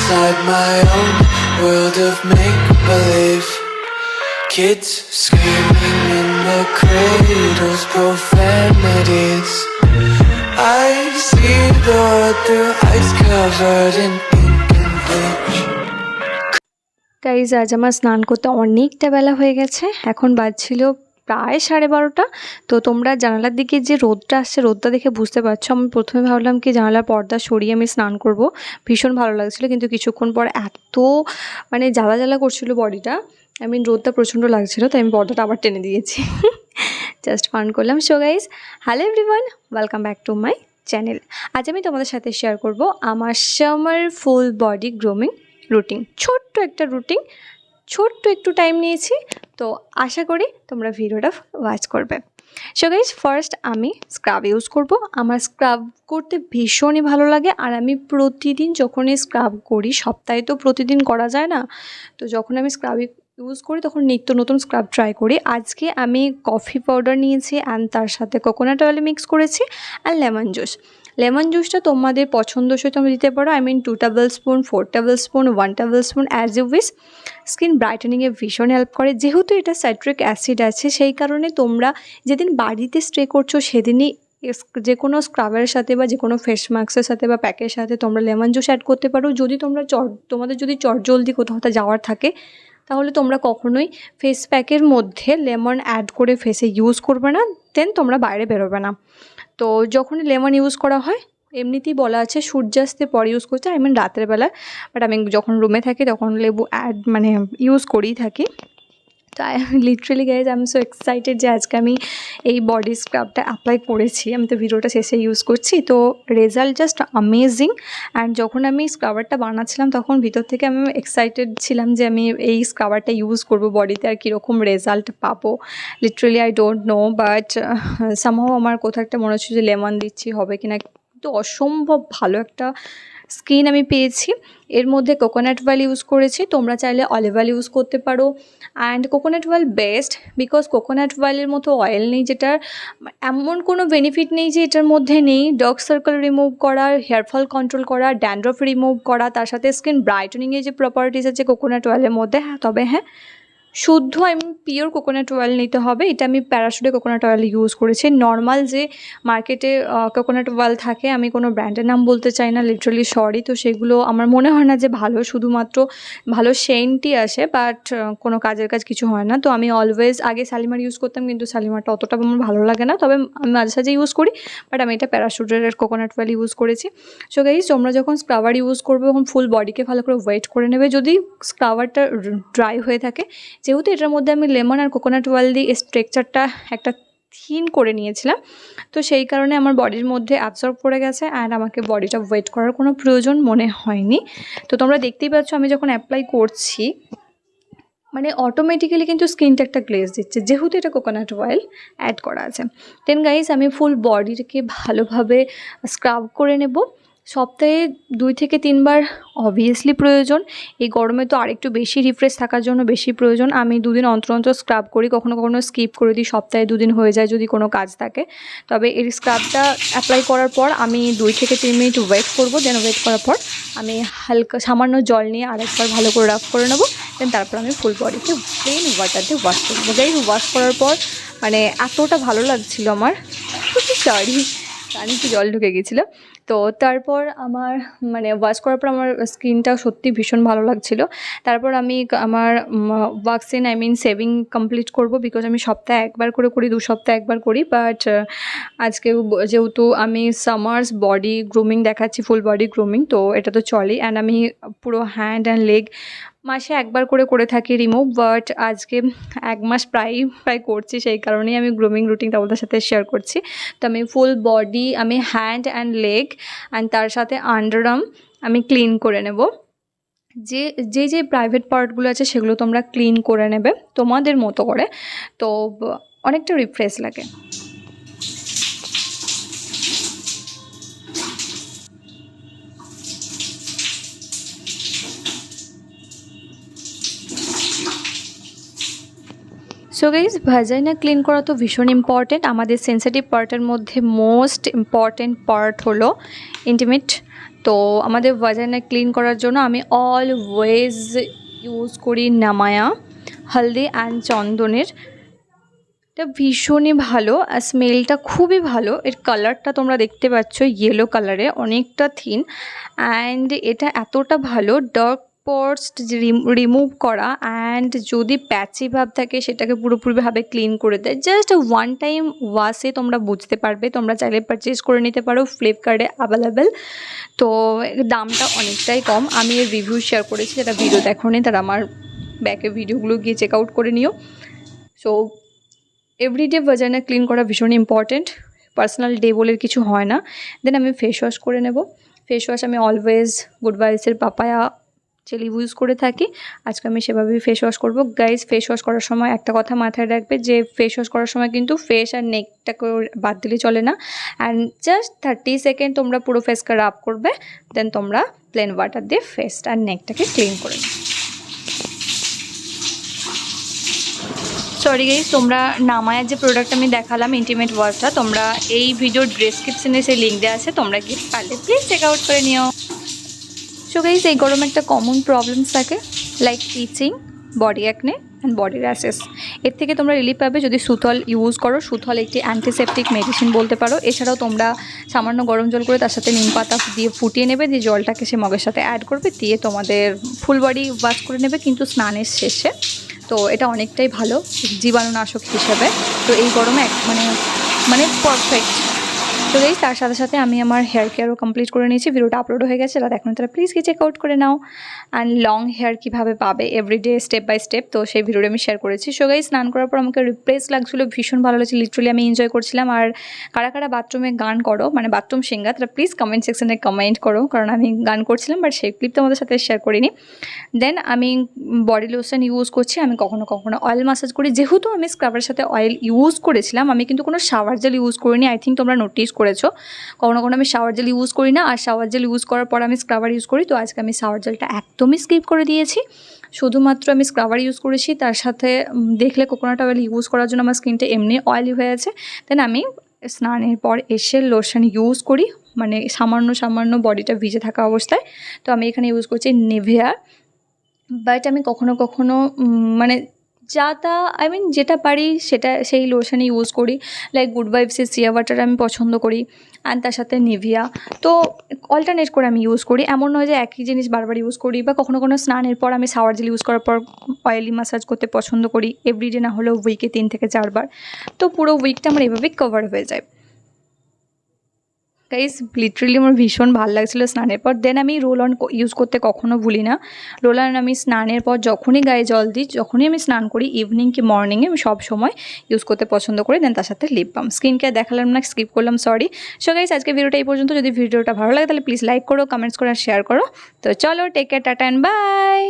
inside my own world of make-believe. Kids screaming in the cradles, profanities. I see the world through ice covered in ink and bleach. Guys আজ আমার স্নান করতে অনেকটা বেলা হয়ে গেছে, এখন বাজছিল প্রায় 12:30। তো তোমরা জানালার দিকে যে রোদটা আসছে, রোদটা দেখে বুঝতে পারছো। আমি প্রথমে ভাবলাম কি জানালার পর্দা সরিয়ে আমি স্নান করব, ভীষণ ভালো লাগছিলো, কিন্তু কিছুক্ষণ পর এত জ্বালা জ্বালা করছিল বডিটা, রোদটা প্রচণ্ড লাগছিলো, তাই আমি পর্দাটা আবার টেনে দিয়েছি। জাস্ট ফান করলাম। So guys, hello everyone, welcome back to my channel. আজ আমি তোমাদের সাথে শেয়ার করব আমার summer full body grooming routine. ছোট্ট একটা রুটিন, ছোট্ট একটু টাইম নিয়েছি, তো আশা করি তোমরা ভিডিওটা ওয়াচ করবে। সো গাইজ, ফার্স্ট আমি স্ক্রাব ইউজ করব। আমার স্ক্রাব করতে ভীষণই ভালো লাগে, আর আমি প্রতিদিন যখনই স্ক্রাব করি, সপ্তাহে তো প্রতিদিন করা যায় না, তো যখন আমি স্ক্রাব ইউজ করি তখন নিত্য নতুন স্ক্রাব ট্রাই করি। আজকে আমি কফি পাউডার নিয়েছি অ্যান্ড তার সাথে কোকোনাট অয়েল মিক্স করেছি অ্যান্ড লেমন জুস। লেমন জুসটা তোমাদের পছন্দসই তোমরা দিতে পারো, 2 tablespoon, 4 tablespoon, 1 tablespoon, as you wish. Skin ব্রাইটেনিংয়ে ভীষণ হেল্প করে, যেহেতু এটা সাইট্রিক অ্যাসিড আছে, সেই কারণে তোমরা যেদিন বাড়িতে স্টে করছো সেদিনই যে কোনো স্ক্রাবের সাথে বা যে কোনো ফেস মাস্কের সাথে বা প্যাকের সাথে তোমরা লেমন জুস অ্যাড করতে পারো। যদি তোমাদের যদি চটজলদি কোথাও যাওয়ার থাকে, তাহলে তোমরা কখনোই ফেস প্যাকের মধ্যে লেমন অ্যাড করে ফেসে ইউজ করবে না, দেন তোমরা বাইরে বেরোবে না। তো যখনই লেমন ইউজ করা হয়, এমনিতেই বলা আছে সূর্যাস্তের পরে ইউজ করতে, রাতের বেলা, বাট আমি যখন রুমে থাকি তখন লেবু ইউজ করেই থাকি। তো literally guys, I am so excited যে আজকে আমি এই বডি স্ক্রাবটা অ্যাপ্লাই করেছি। আমি তো ভিডিওটা শেষে ইউজ করছি, তো রেজাল্ট জাস্ট অ্যামেজিং। অ্যান্ড যখন আমি স্ক্রাবারটা বানাচ্ছিলাম তখন ভিতর থেকে আমি এক্সাইটেড ছিলাম যে আমি এই স্ক্রাবারটা ইউজ করবো বডিতে, আর কীরকম রেজাল্ট পাবো। Literally I don't know, but somehow আমার কোথাও একটা মনে হচ্ছে যে লেমন দিচ্ছি হবে কিনা, কিন্তু অসম্ভব ভালো একটা স্কিন আমি পেয়েছি। এর মধ্যে কোকোনাট অয়েল ইউজ করেছি, তোমরা চাইলে অলিভ অয়েল ইউজ করতে পারো। And coconut oil best, because coconut অয়েলের মতো অয়েল নেই যেটার এমন কোনো বেনিফিট নেই যে এটার মধ্যে নেই। ডার্ক সার্কেল রিমুভ করা, হেয়ারফল কন্ট্রোল করা, ড্যান্ড্রফ রিমুভ করা, তার সাথে স্কিন ব্রাইটেনিংয়ের যে প্রপার্টিস আছে কোকোনাট অয়েলের মধ্যে। তবে হ্যাঁ, শুদ্ধ পিওর কোকোনাট অয়েল নিতে হবে। এটা আমি প্যারাশুটে কোকোনাট অয়েল ইউজ করেছি। নর্মাল যে মার্কেটে কোকোনাট অয়েল থাকে, আমি কোনো ব্র্যান্ডের নাম বলতে চাই না, লিটারালি সরি, তো সেগুলো আমার মনে হয় না যে ভালো, শুধুমাত্র ভালো সেন্টই আসে, বাট কোনো কাজের কাজ কিছু হয় না। তো আমি অলওয়েজ আগে শালিমার ইউজ করতাম, কিন্তু শালিমারটা অতটা আমার ভালো লাগে না, তবে আমি মাঝে সাঝে ইউজ করি, বাট আমি এটা প্যারাশুটের কোকোনাট অয়েল ইউজ করেছি। সো গাইস, তোমরা যখন স্ক্রাবার ইউজ করবে তখন ফুল বডিকে ভালো করে ওয়েট করে নেবে। যদি স্ক্রাবারটা ড্রাই হয়ে থাকে, যেহেতু এটার মধ্যে আমি লেমন আর কোকোনাট অয়েল দিয়ে স্ট্রাকচারটা একটা থিন করে নিয়েছিলাম, তো সেই কারণে আমার বডির মধ্যে অ্যাবসর্ব করে গেছে, অ্যান্ড আমাকে বডিটা ওয়েট করার কোনো প্রয়োজন মনে হয়নি। তো তোমরা দেখতেই পাচ্ছ আমি যখন অ্যাপ্লাই করছি, অটোমেটিক্যালি কিন্তু স্কিনটা একটা গ্লেজ দিচ্ছে, যেহেতু এটা কোকোনাট অয়েল অ্যাড করা আছে। দেন গাইজ, আমি ফুল বডিটাকে ভালোভাবে স্ক্রাব করে নেব। সপ্তাহে 2 থেকে 3 বার অবভিয়াসলি প্রয়োজন। এই গরমে তো আরেকটু বেশি রিফ্রেশ থাকার জন্য বেশি প্রয়োজন। আমি 2 দিন অন্তর অন্তর স্ক্রাব করি, কখনো কখনো স্কিপ করে দিই, সপ্তাহে 2 দিন হয়ে যায় যদি কোনো কাজ থাকে। তবে এই স্ক্রাবটা অ্যাপ্লাই করার পর আমি 2 থেকে 3 মিনিট ওয়েট করবো। দেন ওয়েট করার পর আমি হালকা সামান্য জল নিয়ে আরেকবার ভালো করে রাফ করে নেবো। দেন তারপর আমি ফুল বডিকে প্লেন ওয়াটার দিয়ে ওয়াশ করবো। ওয়াশ করার পর এতটা ভালো লাগছিলো আমার, সরি কানে কি জল ঢুকে গেছিলো। তো তারপর আমার ওয়াশ করার পর আমার স্কিনটা সত্যি ভীষণ ভালো লাগছিলো। তারপর আমি আমার ওয়াক্সিন সেভিং কমপ্লিট করব, বিকজ আমি সপ্তাহে একবার করে করি, 2 সপ্তাহে একবার করি, বাট আজকে যেহেতু আমি সামার্স বডি গ্রুমিং দেখাচ্ছি, ফুল বডি গ্রুমিং, তো এটা তো চলেই। অ্যান্ড আমি পুরো হ্যান্ড অ্যান্ড লেগ মাসে একবার করে থাকি রিমুভ, বাট আজকে 1 মাস প্রায় করছি, সেই কারণেই আমি গ্রুমিং রুটিনটা ওদের সাথে শেয়ার করছি। তো আমি ফুল বডি, আমি হ্যান্ড অ্যান্ড লেগ অ্যান্ড তার সাথে আন্ডারআর্ম আমি ক্লিন করে নেব। যে প্রাইভেট পার্টগুলো আছে সেগুলো তোমরা ক্লিন করে নেবে তোমাদের মতো করে, তো অনেকটা রিফ্রেশ লাগে। সো গাইজ, ভাজাইনা ক্লিন করা তো ভীষণ ইম্পর্টেন্ট। আমাদের সেন্সিটিভ পার্টের মধ্যে মোস্ট ইম্পর্টেন্ট পার্ট হলো ইন্টিমেট তো আমাদের ভাজানা ক্লিন করার জন্য আমি অলওয়েজ ইউজ করি নামায়া হলদি অ্যান্ড চন্দনের। এটা ভীষণই ভালো আর স্মেলটা খুবই ভালো। এর কালারটা তোমরা দেখতে পাচ্ছ ইয়েলো কালারে, অনেকটা থিন, অ্যান্ড এটা এতটা ভালো ডার্ক স্পটস রিমুভ করা, অ্যান্ড যদি প্যাচি ভাব থাকে সেটাকে পুরোপুরিভাবে ক্লিন করে দেয়। জাস্ট ওয়ান টাইম ওয়াশে তোমরা বুঝতে পারবে। তোমরা চাইলে পারচেস করে নিতে পারো, ফ্লিপকার্টে অ্যাভেলেবেল। তো দামটা অনেকটাই কম। আমি এর রিভিউ শেয়ার করেছি, যারা ভিডিও দেখোনি তারা আমার ব্যাকে ভিডিওগুলো গিয়ে চেক আউট করে নিও। সো এভরিডে ভাজানা ক্লিন করা ভীষণ ইম্পর্টেন্ট, পার্সোনাল ডে বলে কিছু হয় না। দেন আমি ফেস ওয়াশ করে নেব। ফেস ওয়াশ আমি অলওয়েজ গুড ভাইবসের পাপায়া জেল ইউজ করে থাকি। আজকে আমি সেভাবেই ফেস ওয়াশ করবো। গাইজ, ফেস ওয়াশ করার সময় একটা কথা মাথায় রাখবে যে ফেস ওয়াশ করার সময় কিন্তু ফেস আর নেকটাকে বাদ দিলে চলে না। অ্যান্ড জাস্ট 30 সেকেন্ড তোমরা পুরো ফেসকে রাব করবে, দেন তোমরা প্লেন ওয়াটার দিয়ে ফেস আর নেকটাকে ক্লিন করে নেবে। সরি গাইজ, তোমরা নামায়ার যে প্রোডাক্ট আমি দেখালাম ইন্টিমেট ওয়াশটা, তোমরা এই ভিডিওর ডেসক্রিপশনে সেই লিঙ্ক দেওয়া আছে, তোমরা গিয়ে পারলে প্লিজ চেক আউট করে নিও। সো গাইজ, এই গরমে একটা কমন প্রবলেমস থাকে like itching, body acne and body rashes. এর থেকে তোমরা রিলিফ পাবে যদি সুথল ইউজ করো। সুথল একটি অ্যান্টিসেপটিক মেডিসিন বলতে পারো। এছাড়াও তোমরা সামান্য গরম জল করে তার সাথে নিম পাতা দিয়ে ফুটিয়ে নেবে, দিয়ে জলটাকে সে মগের সাথে অ্যাড করবে, দিয়ে তোমাদের ফুল বডি ওয়াশ করে নেবে কিন্তু স্নানের শেষে। তো এটা অনেকটাই ভালো জীবাণুনাশক হিসেবে। তো এই গরমে মানে পারফেক্ট। তো গাইস, তার সাথে সাথে আমি আমার হেয়ার কেয়ারও কমপ্লিট করে নিয়েছি। ভিডিওটা আপলোড হয়ে গেছে, যারা দেখুন তারা প্লিজ গিয়ে চেক আউট করে নাও। অ্যান্ড লং হেয়ার কীভাবে পাবে এভরিডে স্টেপ বাই স্টেপ, তো সেই ভিডিওটা আমি শেয়ার করেছি। সো গাইস, স্নান করার পর আমাকে রিফ্রেশ লাগছিলো, ভীষণ ভালো লাগছে, লিটারালি আমি এনজয় করছিলাম। আর কারা কারা বাথরুমে গান করো, মানে বাথরুম সিঙ্গার, তারা প্লিজ কমেন্ট সেকশনে কমেন্ট করো, কারণ আমি গান করছিলাম বাট সেই ক্লিপ তোমাদের সাথে শেয়ার করিনি। দেন আমি বডি লোশন ইউজ করছি। আমি কখনো কখনো অয়েল ম্যাসাজ করি। যেহেতু আমি স্ক্রাবের সাথে অয়েল ইউজ করেছিলাম, আমি কিন্তু কোনো শাওয়ার জেল ইউজ করিনি। আই থিঙ্ক তোমরা নোটিস করেছো, কখনো কখনো আমি শাওয়ার জেল ইউজ করি না, আর শাওয়ার জেল ইউজ করার পর আমি স্ক্রাবার ইউজ করি। তো আজকে আমি শাওয়ার জেলটা একদমই স্কিপ করে দিয়েছি, শুধুমাত্র আমি স্ক্রাবার ইউজ করেছি। তার সাথে দেখলে কোকোনাট অয়েল ইউজ করার জন্য আমার স্কিনটা এমনি অয়েলি হয়ে আছে। দেন আমি স্নানের পর এসে লোশন ইউজ করি, মানে সামান্য বডিটা ভিজে থাকা অবস্থায়। তো আমি এখানে ইউজ করছি নিভিয়া, বাট আমি কখনো কখনো মানে যেটা পারি সেটা সেই লোশনই ইউজ করি। লাইক গুড ভাইবসের সিয়া ওয়াটার আমি পছন্দ করি, অ্যান্ড তার সাথে নিভিয়া। তো অল্টারনেট করে আমি ইউজ করি, এমন নয় যে একই জিনিস বারবার ইউজ করি। বা কখনো কখনো স্নানের পর আমি শাওয়ার জেল ইউজ করার পর অয়েলি ম্যাসাজ করতে পছন্দ করি, এভরিডে না হলেও উইকে 3 থেকে 4 বার। তো পুরো উইকটা আমার এভাবেই কভার হয়ে যায়। গাইস, লিটারেলি আমার ভীষণ ভালো লাগছিলো স্নানের পর। দেন আমি রোল অন ইউজ করতে কখনো ভুলি না। রোল অন আমি স্নানের পর যখনই গায়ে জল দিই, যখনই আমি স্নান করি, ইভিনিং কি মর্নিংয়ে, আমি সব সময় ইউজ করতে পছন্দ করি। দেন তার সাথে লিপ বাম। স্কিন কেয়ার দেখালাম না, স্কিপ করলাম, সরি। সো গাইস, আজকে ভিডিওটা এই পর্যন্ত। যদি ভিডিওটা ভালো লাগে তাহলে প্লিজ লাইক করো, কমেন্টস করো আর শেয়ার করো। তো চলো, take care, tata and by.